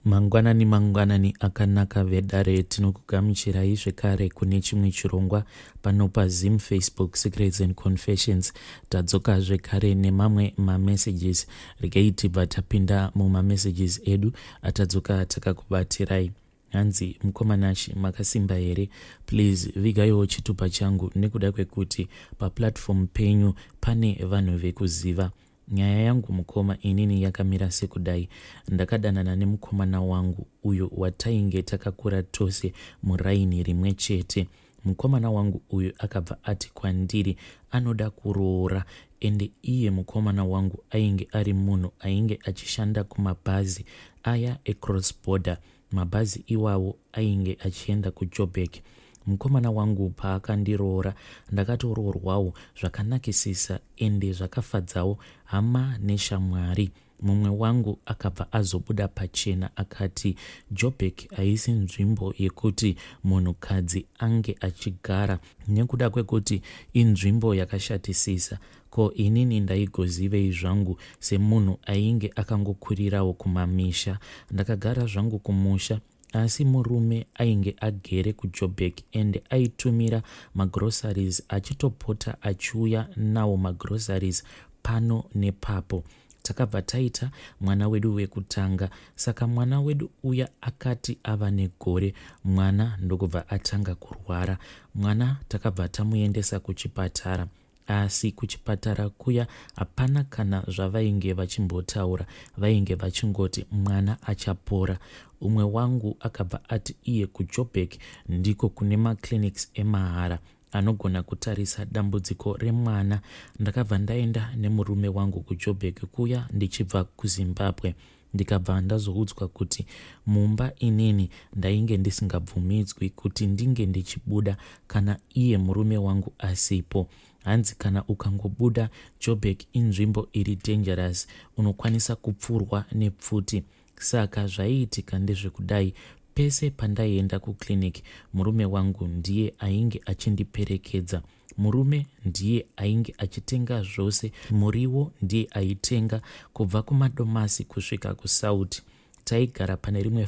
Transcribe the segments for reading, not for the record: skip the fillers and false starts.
Mangwanani akanaka vedare tinokugamuchirai zvekare kune chimwe chirongwa pano paZim Facebook Secrets and Confessions. Tadzoka zvekare nemamwe mamessages. Regai tibva tapinda mumamessages edu atadzoka takakubatirai. Hanzi mukomanashi makasimba here, please vigaiwo chitupa changu nekuda kwekuti paplatform penyu pane vanhu vekuziva. Nyaya yangu mukoma inini yakamira sekudai. Ndakadanana nemukomana wangu uyo watainge takakura tose muraini rimwe chete. Mukomana wangu uyu akabva ati kwandiri anoda kuroora, ende iye mukomana wangu ainge ari munhu ainge achishanda kumabhazi aya ecross border. Mabhazi iwawo ainge achienda kuJoburg. Mukomana wangu paakandiroora ndakatoroorwawo zvakanakisisa ende zvakafadzawo hama neshamwari. Mumwe wangu akabva azobuda pachena akati Joburg haisi nzvimbo yekuti munhukadzi ange achigara nekuda kwekuti inzvimbo yakashatisisa. Ko inini ndaigozivei zvangu semunhu ainge akangokurirawo kumamisha. Ndakagara zvangu kumusha, asi murume ainge agere kuJoburg ende aitumira magroceries achitopota achiuya nawo magroceries pano nepapo. Takabva taita mwana wedu wekutanga, saka mwana wedu uya akati ava negore mwana ndokubva atanga kurwara. Mwana takabva tamuendesa kuchipatara, asi kuchipatara kuya hapana kana zvavainge vachimbotaura, vainge vachingoti mwana achapora. Umwe wangu akabva ati iye kuJoburg ndiko kune maclinics emahara anogona kutarisa dambudziko remwana. Ndakabva ndaenda nemurume wangu kuJoburg kuya ndichibva kuZimbabwe. Ndikabva ndazoudzwa kuti mumba inini ndainge ndisingabvumidzwi kuti ndinge ndichibuda kana iye murume wangu asipo. Hanzi kana ukangobuda Joburg inzvimbo iri dangerous, unokwanisa kupfurwa nepfuti. Saka zvaiitika ndezvekudai, pese pandaienda kuclinic murume wangu ndiye ainge achindiperekedza. Murume ndiye ainge achitenga zvose, muriwo ndiye aitenga kubva kumadomasi kusvika kuSauti. Taigara pane rimwe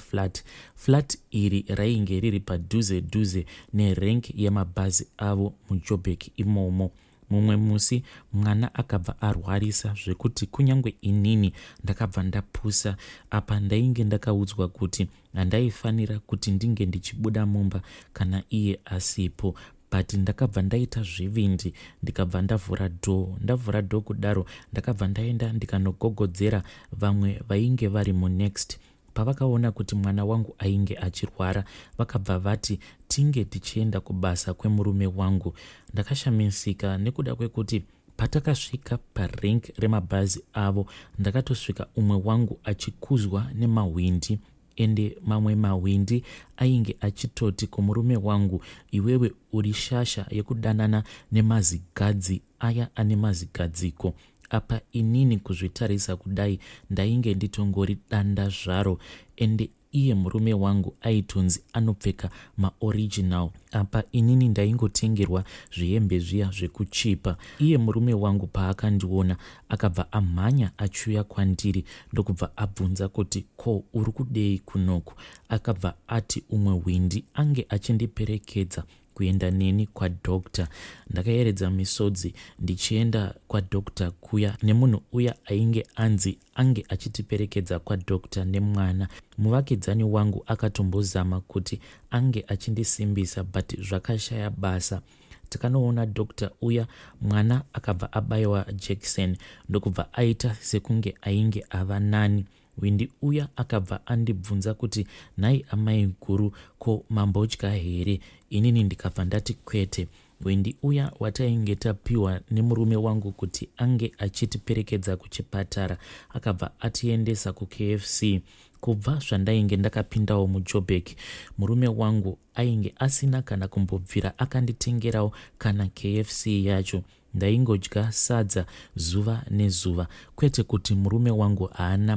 flat iri rainge riri padhuze nerenk yemabhazi avo muJoburg imomo. Mumwe musi mwana akabva arwarisa zvekuti kunyange inini ndakabva ndapusa. Apa ndainge ndakaudzwa kuti handaifanira kuti ndinge ndichibuda mumba kana iye asipo, but ndakabva ndaita zvivindi ndikabva ndavhura dhoo kudaro. Ndakabva ndaenda ndikanogogodzera vamwe vainge vari munext. Pavakaona kuti mwana wangu ainge achirwara, vakabva vati tinge tichienda kubasa kwemurume wangu. Ndakashamisika nekuda kwekuti patakasvika parenk remabhazi avo ndakatosvika umwe wangu achikuzwa nemahwindi, ende mamwe mahwindi ainge achitoti kumurume wangu, iwewe uri shasha yekudanana nemazigadzi aya ane mazigadziko. Apa inini kuzvitarisa kudai ndainge nditongori danda zvaro, ende iye murume wangu aitonzi anopfeka maoriginal. Apa inini ndaingotengerwa zvihembe zviya zvekuchipa. Iye murume wangu paakandiona akabva amhanya achiuya kwandiri ndokubva abvunza kuti ko uri kudei kunoku. Akabva ati umwe hwindi ange achindiperekedza kuenda neni kwadhokta. Ndakayeredza misodzi ndichienda kwadhokta kuya nemunhu uya ainge ange achitiperekedza kwadhokta nemwana. Muvakidzani wangu akatombozama kuti ange achindisimbisa, but zvakashaya basa. Takanoona dhokta uya, mwana akabva abayiwa jekiseni ndokubva aita sekunge ainge ava nani. Windi uya akabva andibvunza kuti nhai amai guru, ko mambodya here? Inini ndikabva ndati kwete. Windi uya watainge tapiwa nemurume wangu kuti ange achitiperekedza kuchipatara akabva atiendesa kuKFC. Kubva zvandainge ndakapindawo muJoburg, murume wangu ainge asina kana kumbobvira akanditengerawo kana KFC yacho. Ndaingodya sadza zuva nezuva, kwete kuti murume wangu haana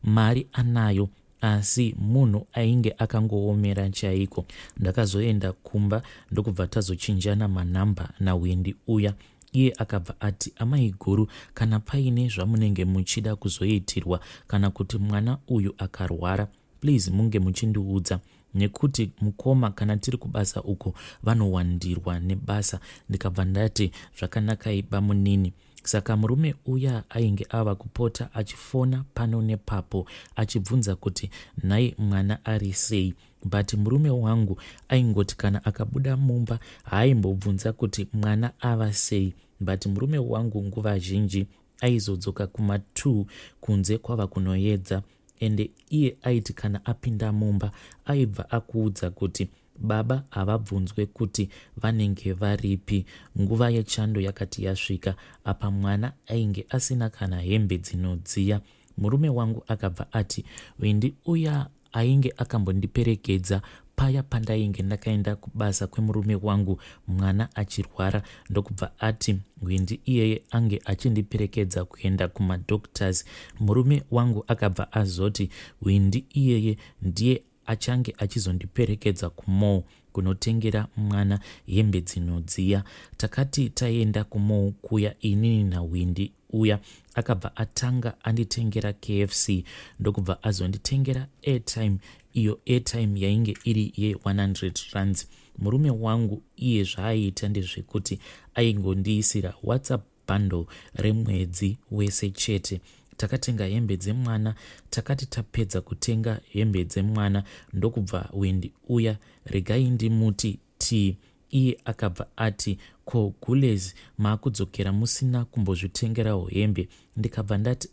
mari anayo, asi munhu ainge akangoomera chaiko. Ndakazoenda kumba ndokubva tazochinjana manhamba nawindi uya. Iye akabva ati amai guru, kana paine zvamunenge muchida kuzoitirwa kana kuti mwana uyu akarwara, please munge muchindiudza, nekuti mukoma kana tiri kubasa uko vanowandirwa nebasa. Ndikabva ndati zvakanaka bamunini. Saka murume uya ainge ava kupota achifona pano nepapo achibvunza kuti nhai mwana ari sei. But murume wangu aingoti kana akabuda mumba haimbobvunza kuti mwana ava sei. But murume wangu nguva zhinji aizodzoka kuma2 kunze kwava kunoedza, ende iye aiti kana apinda mumba aibva akuudza kuti baba havabvunzwe kuti vanenge varipi. Nguva yechando yakati yasvika, apa mwana ainge asina kana hembe dzinodziya. Murume wangu akabva ati wendi uya ainge akambondiperekedza paya pandainge ndakaenda kubasa kwemurume wangu mwana achirwara, ndokubva ati wendi iyeye ange achindiperekedza kuenda kumadoctors. Murume wangu akabva azoti wendi iyeye ndiye achange achizondiperekedza kumall kunotengera mwana hembe dzinodziya. Takati taenda kumall kuya inini nawendi uya akabva atanga anditengera KFC, ndokubva azonditengera airtime, iyo airtime yainge iri ye100 Murume wangu iye zvaaita ndezvekuti aingondiisira WhatsApp bundle remwedzi wese chete. Takatenga hembe dzemwana, takati tapedza kutenga hembe dzemwana ndokubva wendi uya regai ndimuti tii. Iye akabva ati ko Gulezi maakudzokera musina kumbozvitengerawo hembe. Ndikabva ndati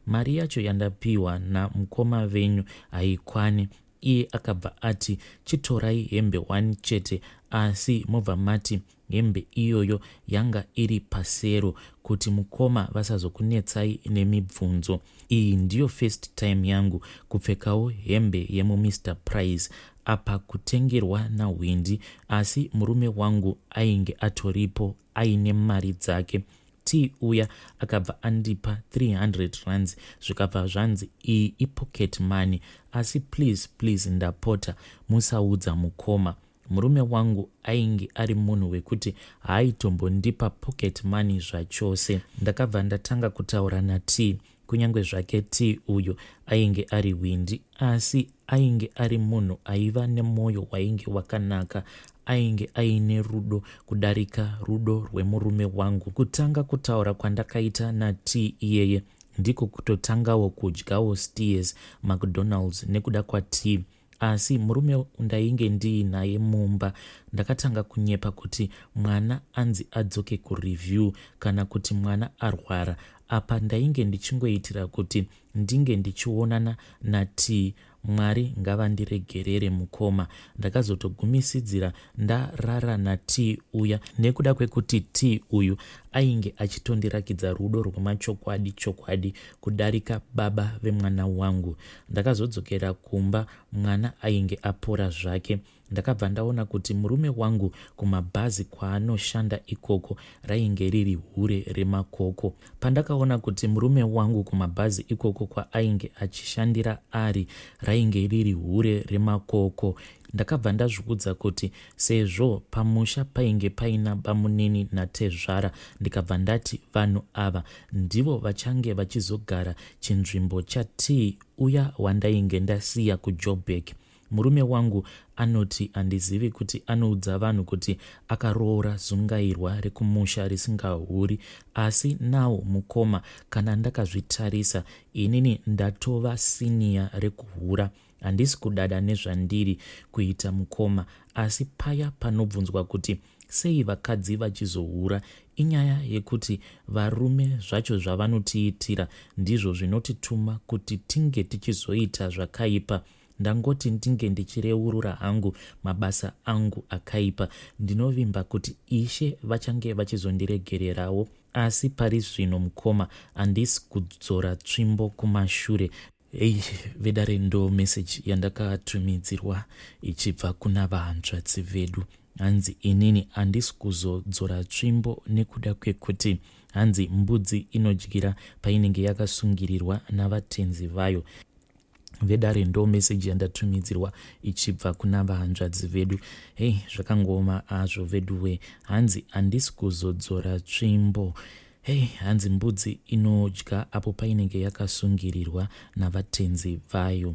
mari yacho yandapiwa namukoma venyu haikwani. Iye akabva ati chitorai hembe 1 chete, asi mobva mati hembe iyoyo yanga iri pasero kuti mukoma vasazokunetsai nemibvunzo. Iyi ndiyo first time yangu kupfekawo hembe yemuMr Price apa kutengerwa naWendi, asi murume wangu ainge atoripo aine mari dzake. T uya akabva andipa 300 zvikabva zvanzi iyi ipocket money, asi please ndapota musaudza mukoma. Murume wangu ainge ari munhu wekuti haitombondipa pocket money zvachose. Ndakabva ndatanga kutaura naT, kunyange zvake T uyo ainge ari Wendi, asi ainge ari munhu aiva nemwoyo wainge wakanaka, ainge aine rudo kudarika rudo rwemurume wangu. Kutanga kutaura kwandakaita naT iyeye ndiko kutotangawo kudyawo steers McDonald's nekuda kwaT. Asi murume ndainge ndiinaye mumba ndakatanga kunyepa kuti mwana anzi adzoke kureview kana kuti mwana arwara. Apa ndainge ndichingoitira kuti ndinge ndichionana naT. Mwari ngavandiregerere mukoma. Ndakazotogumisidzira ndarara naT uya nekuda kwekuti T uyu ainge achitondirakidza rudo rwemachokwadi kudarika baba vemwana wangu. Ndakazodzokera kumba, mwana ainge apora zvake. Ndakabva ndaona kuti murume wangu kumabhazi kwaanoshanda ikoko rainge riri hure remakoko. Pandakaona kuti murume wangu kumabhazi ikoko kwaainge achishandira ari rainge riri hure remakoko, ndakabva ndazviudza kuti sezvo pamusha painge paina bamunini naTezvara, ndikabva ndati vanhu ava ndivo vachange vachizogara chinzvimbo chaT uya wandainge ndasiya kuJoburg. Murume wangu anoti handizivi kuti anoudza vanhu kuti akaroora zungairwa rekumusha risingahuri, asi nawo mukoma kana ndakazvitarisa inini ndatova siniya rekuhura. Handisi kudada nezvandiri kuita mukoma, asi paya panobvunzwa kuti sei vakadzi vachizohura, inyaya yekuti varume zvacho zvavanotiitira ndizvo zvinotituma kuti tinge tichizoita zvakaipa. Ndangoti ndinge ndichireurura hangu mabasa angu akaipa, ndinovimba kuti Ishe vachange vachizondiregererawo, asi pari zvino mukoma handisi kudzora tsvimbo kumashure. Vedare ndo message yandakatumidzirwa ichibva kuna vahanzvadzi vedu. Hanzi inini handisi kuzodzora tsvimbo nekuda kwekuti hanzi mbudzi inodyira painenge yakasungirirwa navatenzi vayo. Vedare ndo message yandatumidzirwa ichibva kuna vahanzvadzi vedu. Zvakangoma azvo veduwe. Hanzi handisi kuzodzora tsvimbo. Hanzi mbudzi inodya apo painenge yakasungirirwa navatenzi vayo.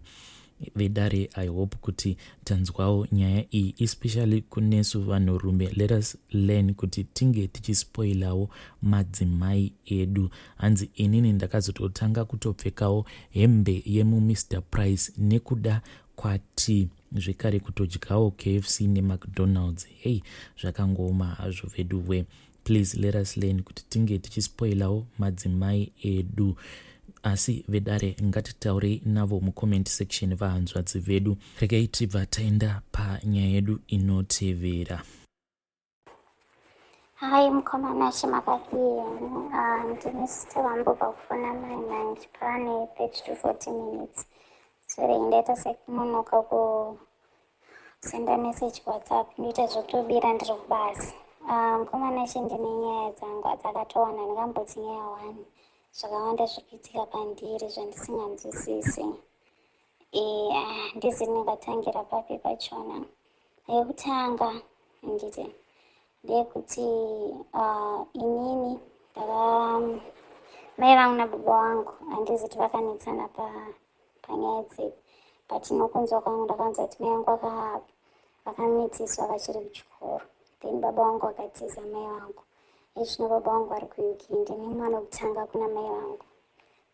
vedare. I hope kuti tanzwawo nyaya iyi, especially kunesu vanhurume. Let us learn kuti tinge tichispoilawo madzimai edu. Hanzi inini ndakazototanga kutopfekawo hembe yemuMr Price nekuda kwati zvekare kutodyawo KFC neMcDonald's. Hey, zvakangoma hazvo veduwe. Please let us learn kuti tinge tichispoilawo madzimai edu. Asi vedare ngatitaurei navo mucomment section vahanzvadzi vedu. Regai tibva taenda panyaya yedu inotevera. Hai mukomana Shimakaki, ndine sister Vambu pakufona mai pane 30 to 40 minutes. So ndaita sekunonoka kusenda message WhatsApp, ndita zvokutobira ndiri kubasa. Mukomana ndine nyaya dzangu dzakatowanda, ndingamboti nyaya 1 zvakawanda zvirikuitika pandiri zvandisinganzwisisi. Ndizi ndingatangira papi pachona. Yekutanga nditi ndeyekuti inini mai vangu nababa vangu handizi kuti vakanetsana panyaya dzedu, but nokunzwa kwangu ndakanzwa kuti mai vangu vakamitiswa vachiri kuchikoro, then baba vangu vakatiza mai vangu. Zvino baba vangu vari kuUK, ndini mwana wekutanga kuna mai vangu,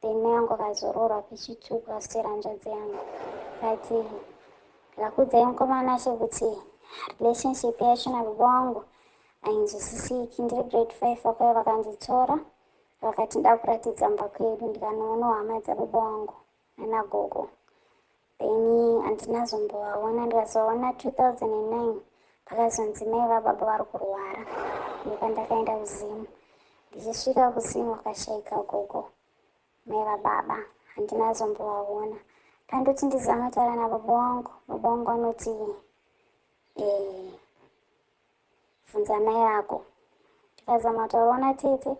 then mai vangu akazororwa pichituku aswera hanzvadzi yangu. But ndakuudzai mukomana kuti relationship yacho nababa vangu ainzwisisiki. Ndiri grade 5 vakauya vakanditora vakati ndakuratidza mba kwedu, ndikanoonawo hama dzababa vangu nanagogo. Then handinazombovaona, ndikazoona 2009 pakazonzi mai vababa vari kurwara. Ndipandakaenda kuzimu. Ndichisvika kuzimu vakashaika gogo mai vababa, handinazombovaona. Pandoti ndizama kutaura nababa vangu anoti bvunza mai vako. Ndikazama kutaurawo natete,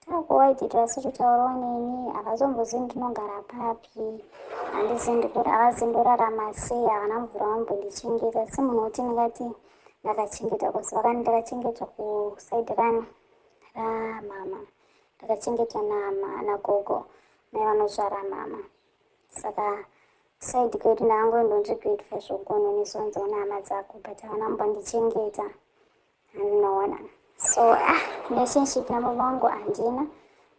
takuwaiti tasi kutaurawo neni, havazombozivi ndinogara papi, havazindorarama sei, havana mvura vambondichengeta. Semunhu woti ndingati ndakachengeta kosi vakani ndakachengetwa kusaidi ramama, ndakachengetwa nagogo mai vanozvara mama. Saka saidi kwedu ndakangoenda ndiri grade 5 zvogono nesonzo nehama dzako, but havana mbondichengeta handinoona. So relationship nababa vangu handina.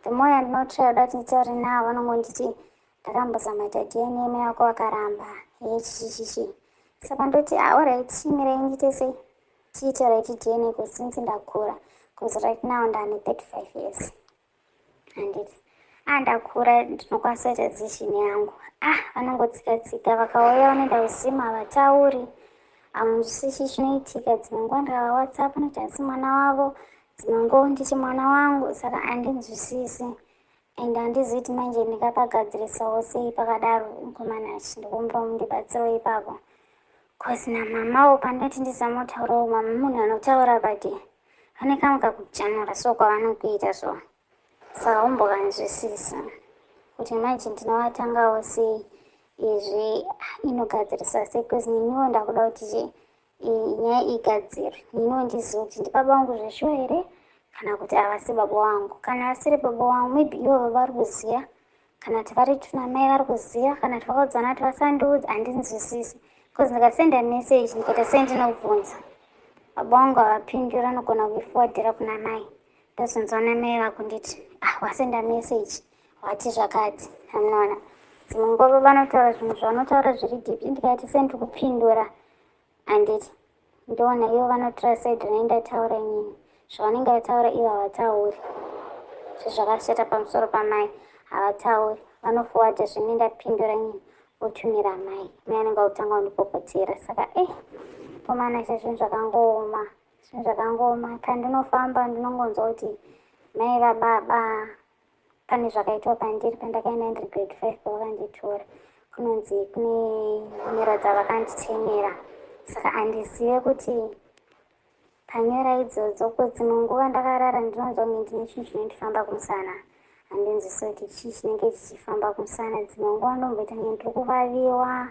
The more yandinotraya kuti nditaure navo vanongonditi ndakambozama ita DNA mai vako vakaramba chichichichi. Saka ndoti alright, mirai ndiite sei, tiite right DNA because since ndakura, because right now ndane 35 years. Handiti ndakura ndinokwanisa kuita decision yangu. Vanongotsika-tsika, vakauya vanoenda kuzimu havatauri, hamunzwisisi chinoitika. Dzimwe nguva ndikavaWhatsApp noti hasi mwana wavo, dzimwe nguva ndichi mwana wangu. Saka handinzwisisi and handizivi kuti manje ndingapagadzirisawo sei pakadaro. Mukomana ndikumbira mundibatsirewo ipapo, because namamawo pandati ndizama kutaurawo, mama munhu anotaura but vane kamwe kakujanura so kwavanokuita so. Saka umbokanzwisisa kuti manje ndinovatangawo sei izvi inogadzirisa sei, because niniwo ndakuda kuti nyaya igadzirwe. Niniwo ndizive kuti ndibaba vangu zveshuwa here kana kuti havasi baba vangu. Kana vasiri baba vangu, maybe ivo baba vari kuziva, kana kuti vari tuna mai vari kuziva, kana kuti vakaudzana kuti vasandiudza, handinzwisisi. Because ndikasenda message ndikaita sendinobvunza, baba vangu havapindura, anogona kuiforwardira kuna mai. Ndazonzwana mai vako nditi wasenda message wati zvakati, anoona. Dzimwe nguva vanotaura zvinhu zvavanotaura zviri deep, ndikaiti sendiri kupindura handiti ndoona ivo vanotora side randataura inini. Zvavanenge vataura ivo havatauri, zvakashata pamusoro pamai havatauri, vanoforwarda zvine ndapindura inini votumira mai anenge kutanga kundipopotera. Saka komana zvinhu zvakangooma, zvinhu zvakangoma. Pandinofamba ndinongonzwa kuti mai vababa pane zvakaitwa pandiri pandakaenda ndiri grade 5 pavakanditora, kunonzi kune nyora dzavakanditsemera. Saka handizive kuti panyora idzodzo, dzimwe nguva ndakarara ndinonzwa kunge ndine chinhu chinondifamba kumusana, handinzwisisi kuti chii chinenge chichifamba kumusana. Dzimwe nguva ndomboita nge ndiri kuvaviwa,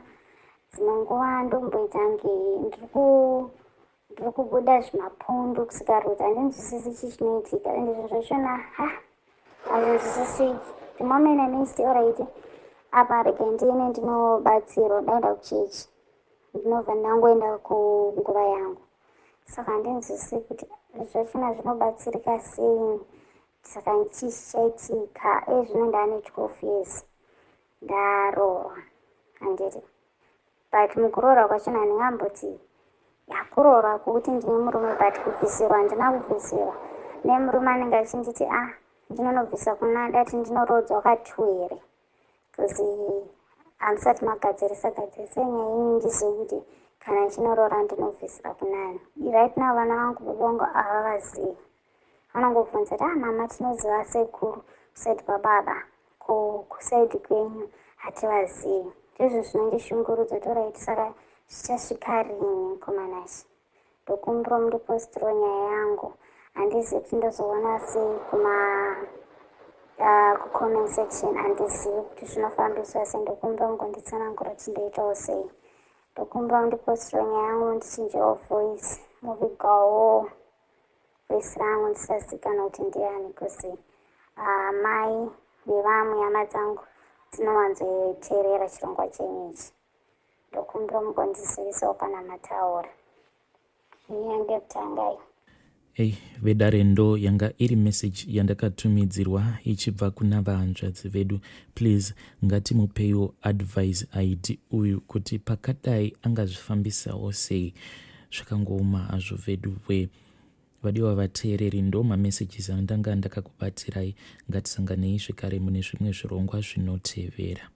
dzimwe nguva ndomboita nge ndiri kubuda zvimapundu kusika rudzi, handinzwisisi chii chinoitika. Ende zvinhu zvachona hazvinzwisisiki. The moment I missed alright, apa rege ndine ndinobatsirwa ndaenda kuchechi ndinobva ndangoenda kunguva yangu. Saka handinzwisisi kuti zvachona zvinobatsirika sei. Saka chii chaitika zvino ndane 12 years ndaroorwa handiri. But mukuroorwa kwachona handingamboti yakuroorwa kuti ndine murume, but kubvisirwa handina kubvisirwa. Nemurume anenge achinditi ndinonobvisa kuna dati ndinorodzwa wakati here kuzi hamusati magadzirisa nyaya ini ndizive kuti kana ndinoroora ndinobvisira kunani. Right now vana vangu bobongo havavazivi, vanongobvunza kuti mama tinoziva sekuru kusaidi kwababa, kusaidi kwenyu hativazivi. Ndizvo zvinondishungurudza toraiti. Saka zvichasvika rini komanashi? Ndokumbira mundipostiro nyaya yangu. Handizivi kuti ndozoona sei kucomment section. Handizivi kuti zvinofambiswa sei. Ndokumbira mungonditsanangura kuti ndoitawo sei. Ndokumbira mundipostiro nyaya yangu mundichinjawo voice muvigawo voice rangu ndisazikanwa kuti ndiani, kuzi mai nevamwe hama dzangu dzinowanzoteerera chirongwa chenyu ichi. Ndokumbira mugondizivisawo kana mataura. Inyange kutangai. Vedare ndo yanga iri message yandakatumidzirwa ichibva kuna vahanzvadzi vedu. Please ngatimupeiwo advice aiti uyu kuti pakadai angazvifambisawo sei. Zvakangooma hazvo vedu vadiwa vateereri, ndo mamessages andanga ndakakubatirai. Ngatisanganei zvekare mune zvimwe zvirongwa zvinotevera.